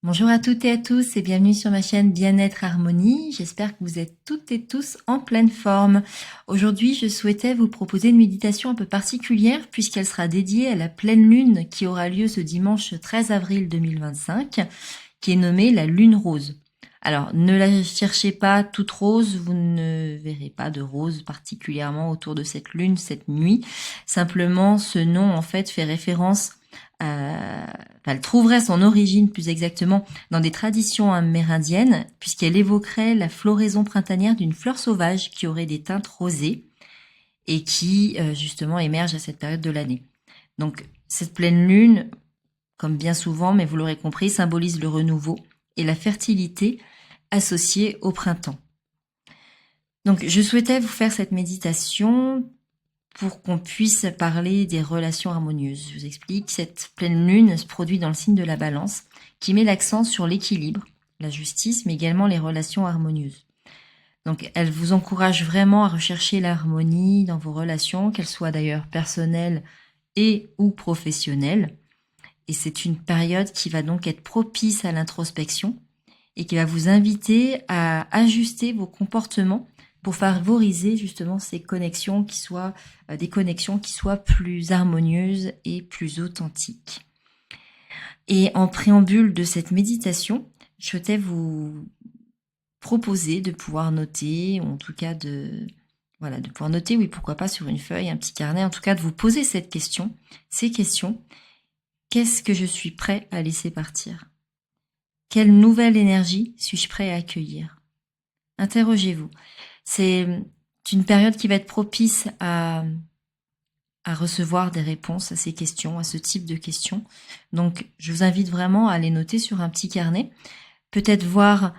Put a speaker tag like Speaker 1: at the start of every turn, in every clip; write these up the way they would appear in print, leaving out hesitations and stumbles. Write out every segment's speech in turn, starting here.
Speaker 1: Bonjour à toutes et à tous et bienvenue sur ma chaîne Bien-être Harmonie. J'espère que vous êtes toutes et tous en pleine forme. Aujourd'hui, je souhaitais vous proposer une méditation un peu particulière puisqu'elle sera dédiée à la pleine lune qui aura lieu ce dimanche 13 avril 2025, qui est nommée la lune rose. Alors, ne la cherchez pas toute rose, vous ne verrez pas de rose particulièrement autour de cette lune, cette nuit. Simplement, ce nom, en fait, fait référence elle trouverait son origine plus exactement dans des traditions amérindiennes, puisqu'elle évoquerait la floraison printanière d'une fleur sauvage qui aurait des teintes rosées et qui justement émerge à cette période de l'année. Donc cette pleine lune, comme bien souvent, mais vous l'aurez compris, symbolise le renouveau et la fertilité associée au printemps. Donc je souhaitais vous faire cette méditation pour qu'on puisse parler des relations harmonieuses. Je vous explique, cette pleine lune se produit dans le signe de la Balance, qui met l'accent sur l'équilibre, la justice, mais également les relations harmonieuses. Donc elle vous encourage vraiment à rechercher l'harmonie dans vos relations, qu'elles soient d'ailleurs personnelles et ou professionnelles. Et c'est une période qui va donc être propice à l'introspection et qui va vous inviter à ajuster vos comportements pour favoriser justement ces connexions qui soient des connexions qui soient plus harmonieuses et plus authentiques. Et en préambule de cette méditation, je souhaitais vous proposer de pouvoir noter, ou en tout cas de pouvoir noter, oui, pourquoi pas sur une feuille, un petit carnet, en tout cas de vous poser ces questions. Qu'est-ce que je suis prêt à laisser partir? Quelle nouvelle énergie suis-je prêt à accueillir? Interrogez-vous. C'est une période qui va être propice à recevoir des réponses à ces questions, à ce type de questions. Donc, je vous invite vraiment à les noter sur un petit carnet. Peut-être voir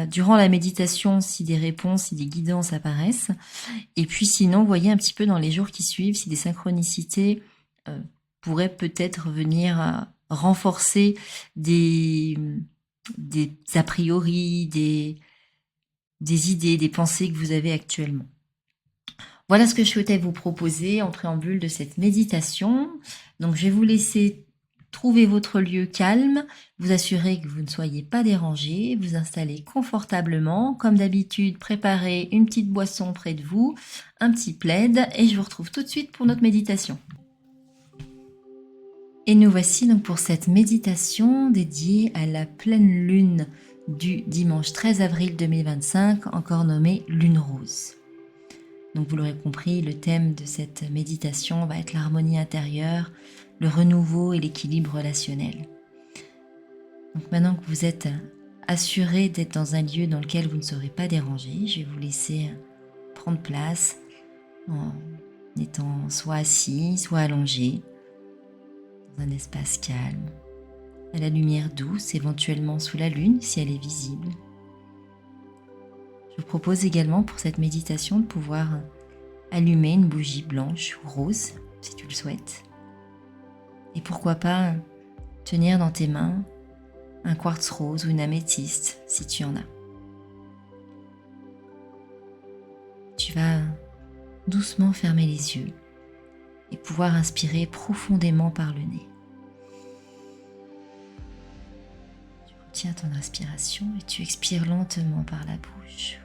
Speaker 1: durant la méditation si des réponses, si des guidances apparaissent. Et puis sinon, voyez un petit peu dans les jours qui suivent si des synchronicités pourraient peut-être venir renforcer des a priori, des idées, des pensées que vous avez actuellement. Voilà ce que je souhaitais vous proposer en préambule de cette méditation. Donc je vais vous laisser trouver votre lieu calme, vous assurer que vous ne soyez pas dérangé, vous installer confortablement. Comme d'habitude, préparez une petite boisson près de vous, un petit plaid et je vous retrouve tout de suite pour notre méditation. Et nous voici donc pour cette méditation dédiée à la pleine lune du dimanche 13 avril 2025, encore nommée lune rose. Donc vous l'aurez compris, le thème de cette méditation va être l'harmonie intérieure, le renouveau et l'équilibre relationnel. Donc maintenant que vous êtes assuré d'être dans un lieu dans lequel vous ne serez pas dérangé, je vais vous laisser prendre place en étant soit assis, soit allongé, dans un espace calme, à la lumière douce, éventuellement sous la lune si elle est visible. Je vous propose également pour cette méditation de pouvoir allumer une bougie blanche ou rose si tu le souhaites. Et pourquoi pas tenir dans tes mains un quartz rose ou une améthyste si tu en as. Tu vas doucement fermer les yeux et pouvoir inspirer profondément par le nez. Tu retiens ton inspiration et tu expires lentement par la bouche.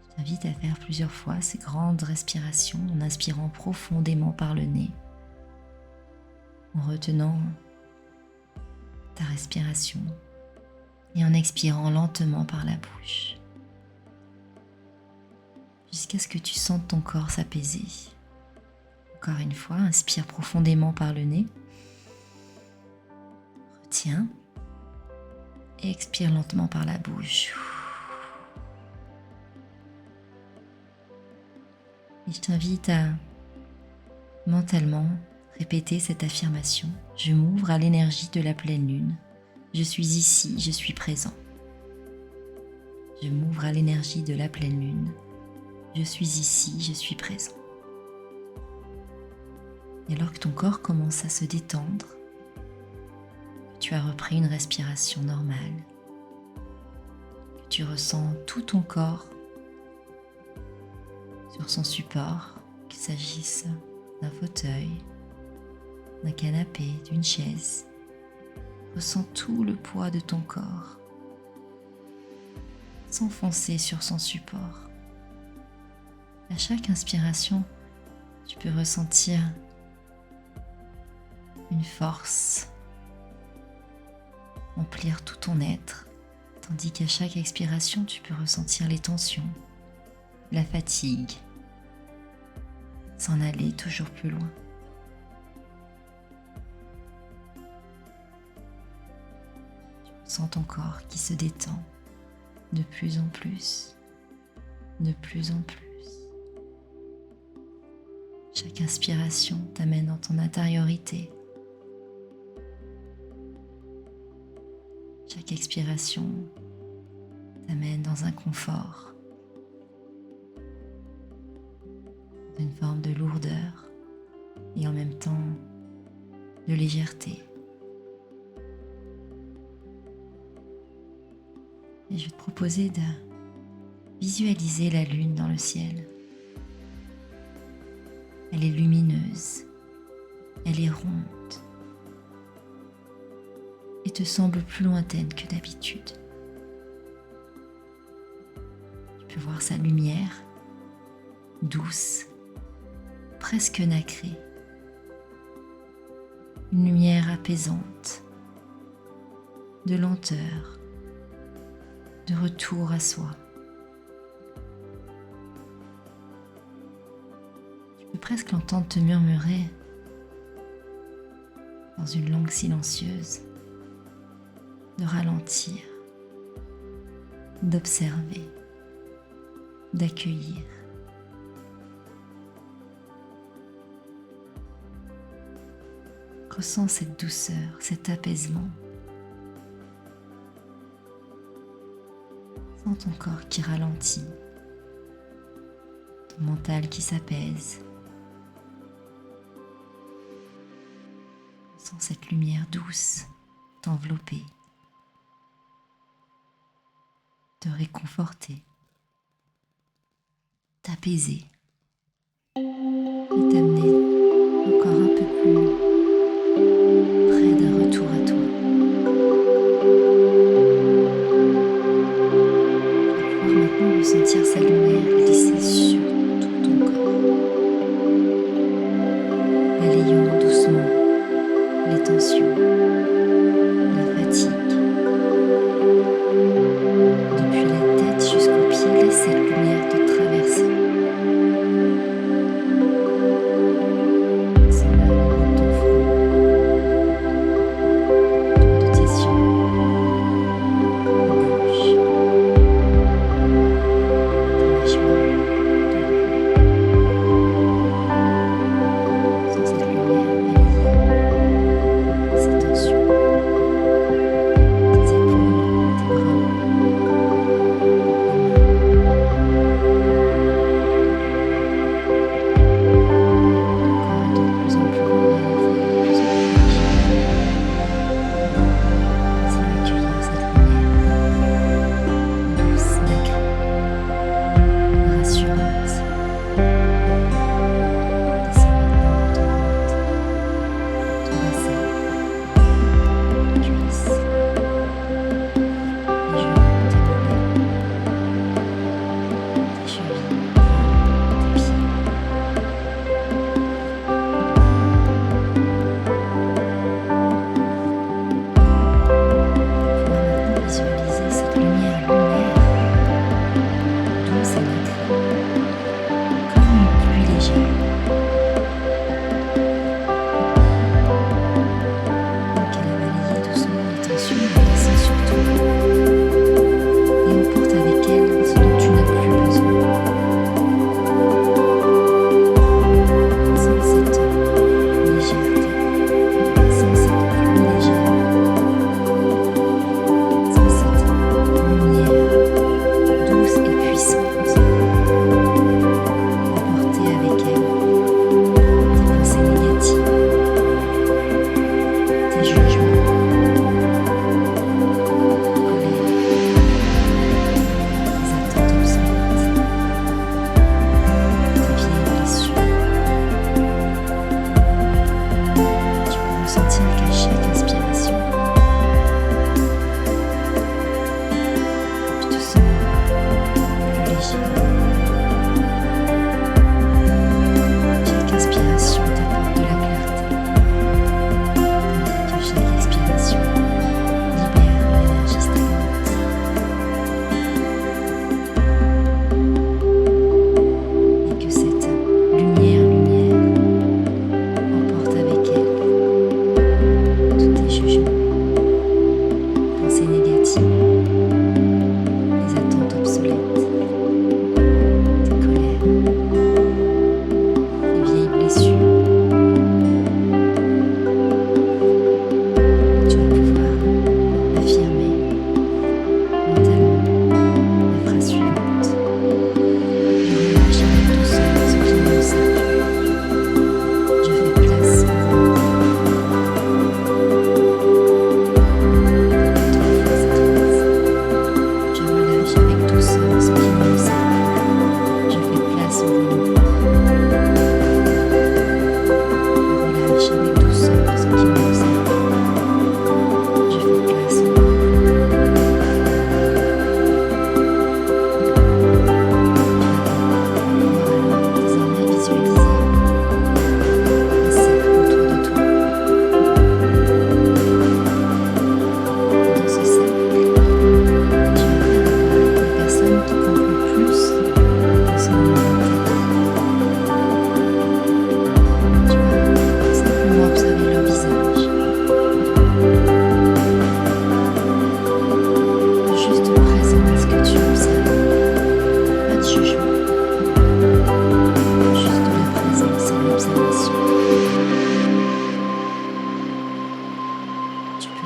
Speaker 1: Je t'invite à faire plusieurs fois ces grandes respirations en inspirant profondément par le nez, en retenant ta respiration et en expirant lentement par la bouche, jusqu'à ce que tu sentes ton corps s'apaiser. Encore une fois, inspire profondément par le nez, retiens et expire lentement par la bouche. Et je t'invite à mentalement répéter cette affirmation. Je m'ouvre à l'énergie de la pleine lune. Je suis ici, je suis présent. Je m'ouvre à l'énergie de la pleine lune. Je suis ici, je suis présent. Et alors que ton corps commence à se détendre, tu as repris une respiration normale, que tu ressens tout ton corps sur son support, qu'il s'agisse d'un fauteuil, d'un canapé, d'une chaise. Ressens tout le poids de ton corps s'enfoncer sur son support. À chaque inspiration, tu peux ressentir une force remplir tout ton être, tandis qu'à chaque expiration, tu peux ressentir les tensions, la fatigue, s'en aller toujours plus loin. Tu sens ton corps qui se détend de plus en plus, de plus en plus. Chaque inspiration t'amène dans ton intériorité. Chaque expiration t'amène dans un confort, une forme de lourdeur et en même temps de légèreté. Et je vais te proposer de visualiser la lune dans le ciel. Elle est lumineuse, elle est ronde et te semble plus lointaine que d'habitude. Tu peux voir sa lumière, douce, presque nacrée. Une lumière apaisante, de lenteur, de retour à soi. Tu peux presque l'entendre te murmurer dans une langue silencieuse, de ralentir, d'observer, d'accueillir. Ressens cette douceur, cet apaisement. Sens ton corps qui ralentit, ton mental qui s'apaise. Sens cette lumière douce t'envelopper, te réconforter, t'apaiser et t'amener encore un peu plus près d'un retour à toi. Tu vas pouvoir maintenant ressentir sa lumière glisser sur tout ton corps, balayant doucement les tensions, la fatigue. Depuis la tête jusqu'aux pieds, laisse cette lumière te traverser. Sens-la dans ton front, autour de tes yeux, ta bouche, ta mâchoire, ton cou. Sens cette lumière balayer ces tensions.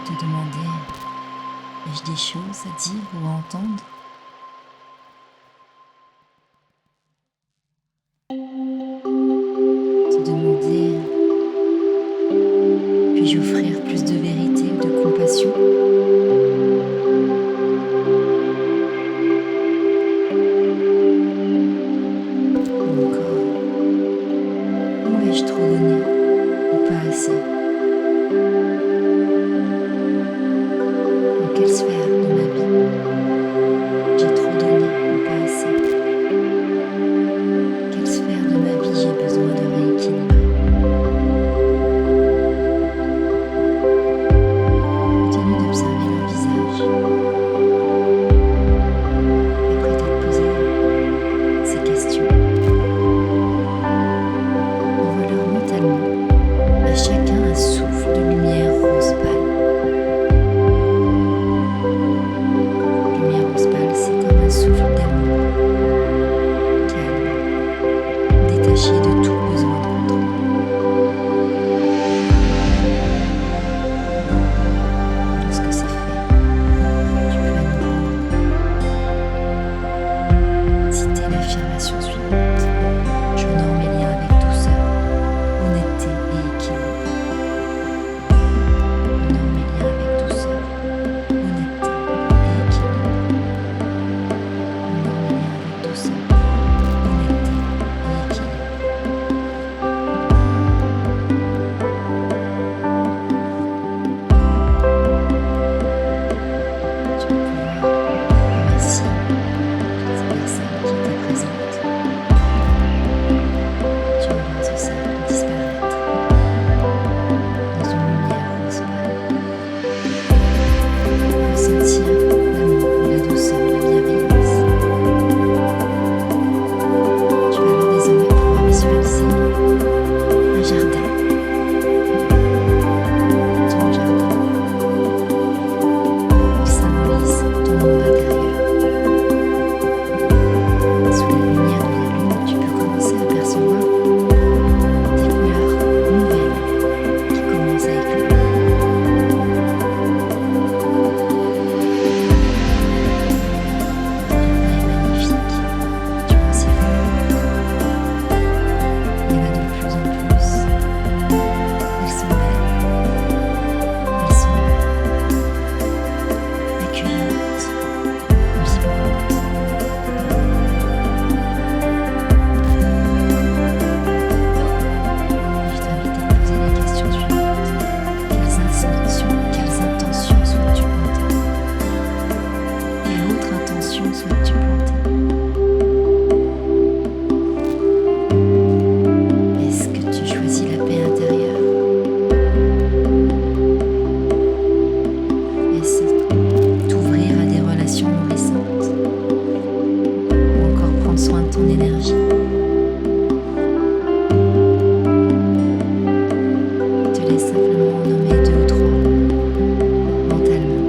Speaker 1: peux te demander, ai-je des choses à dire ou à entendre? Te demander, puis-je offrir plus de vérité ou de compassion? Ou encore, où ai-je trop donné ou pas assez? Dans quelle sphère de ma vie j'ai trop donné ou pas assez? Quelle sphère de ma vie j'ai besoin de rééquilibrer? Continue d'observer leur visage et après t'être posé ces questions. Envoie-leur mentalement à chacun un souffle de lumière rose pâle. Lumière rose pâle, c'est comme un souffle d'amour, calme, détaché de tout besoin de contrôle. Lorsque c'est fait, tu peux à nouveau citer l'affirmation suivante. J'honore mes liens avec douceur, honnêteté et équilibre. J'honore mes liens avec douceur, honnêteté et équilibre. J'honore mes liens avec douceur, honnêteté et équilibre. Tu vas pouvoir remercier ces personnes qui étaient présentes. Tu vas voir ce cercle disparaître dans une lumière rose pâle. Ressentir l'amour, la douceur, la bienveillance. Tu vas alors désormais pouvoir visualiser un jardin, ton jardin, qui symbolise ton monde intérieur. Sous la lumière de la lune, tu peux commencer à percevoir des couleurs nouvelles qui commencent à éclore. Ton jardin est magnifique, tu vois ces fleurs. Il y en a de plus en plus. Elles sont belles, elles sont accueillantes, vibrantes. Je t'invite à te poser la question suivante. Quelles intentions souhaites-tu planter? Quelle autre intention souhaites-tu planter? Est-ce que tu choisis la paix intérieure? Est-ce t'ouvrir à des relations nourrissantes? Ou encore prendre soin de ton énergie? Je te laisse simplement en nommer 2 ou 3 mentalement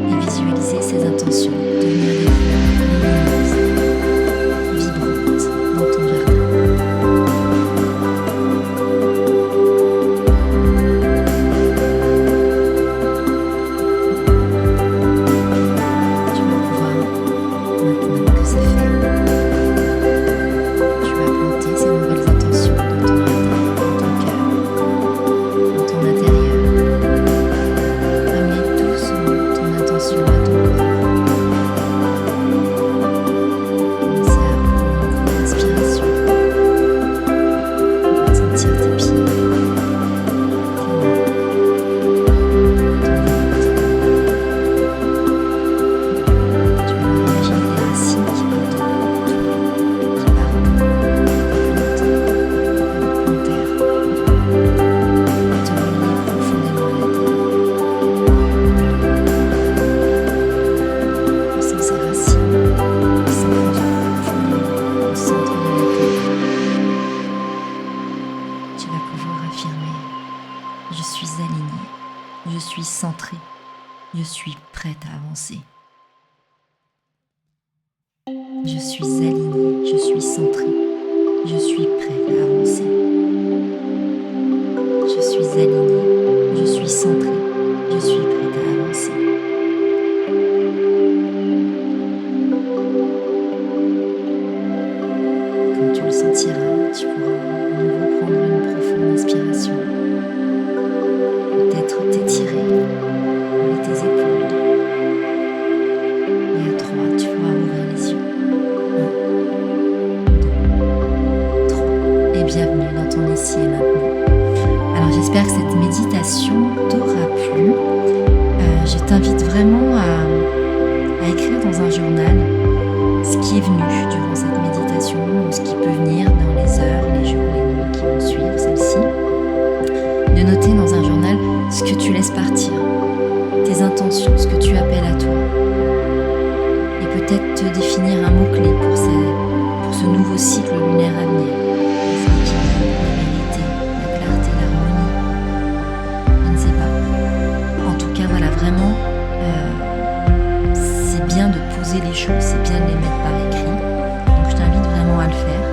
Speaker 1: et visualiser ces intentions devenir des fleurs lumineuses, vibrantes dans ton jardin. Tu vas pouvoir, maintenant que c'est fait, tu vas planter ces nouvelles intentions dans ton jardin, dans ton cœur, dans ton intérieur. Ramène doucement ton intention à ton corps. Commencez à prendre une inspiration. Sentir tes pieds, tes mains, ton ventre. Tu vas alors imaginer des racines qui partent de toi, qui partent des plantes, avec ton terre, et te relier profondément à la terre. Ressens ces racines s'enfoncer profondément au centre de la terre. Tu vas pouvoir affirmer: je suis alignée, je suis centrée, je suis prête à avancer. Je suis alignée, je suis centrée, je suis prête à avancer. Je suis suis alignée, je suis centrée, je suis prête à avancer. Quand tu le sentiras, tu pourras à nouveau prendre une profonde inspiration, peut-être t'étirer, rouler tes épaules. Et à 3, tu pourras ouvrir les yeux. 1, 2, 3. Et bienvenue dans ton ici et maintenant. Alors j'espère que cette méditation t'aura plu. Je t'invite vraiment à écrire dans un journal ce qui est venu durant cette méditation ou ce qui peut venir dans les heures, les jours, les nuits qui vont suivre celle-ci. De noter dans un journal ce que tu laisses partir, tes intentions, ce que tu appelles à toi. Et peut-être te définir un mot-clé pour ce nouveau cycle lunaire à venir. L'équilibre, la vérité, la clarté, l'harmonie. Je ne sais pas. En tout cas, voilà, vraiment, c'est bien de poser les choses, c'est bien de les mettre par écrit. Donc je t'invite vraiment à le faire.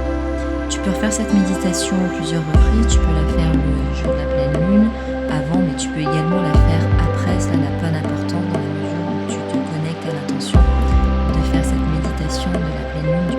Speaker 1: Tu peux refaire cette méditation plusieurs reprises. Tu peux la faire le jour de la pleine lune, avant, mais tu peux également la faire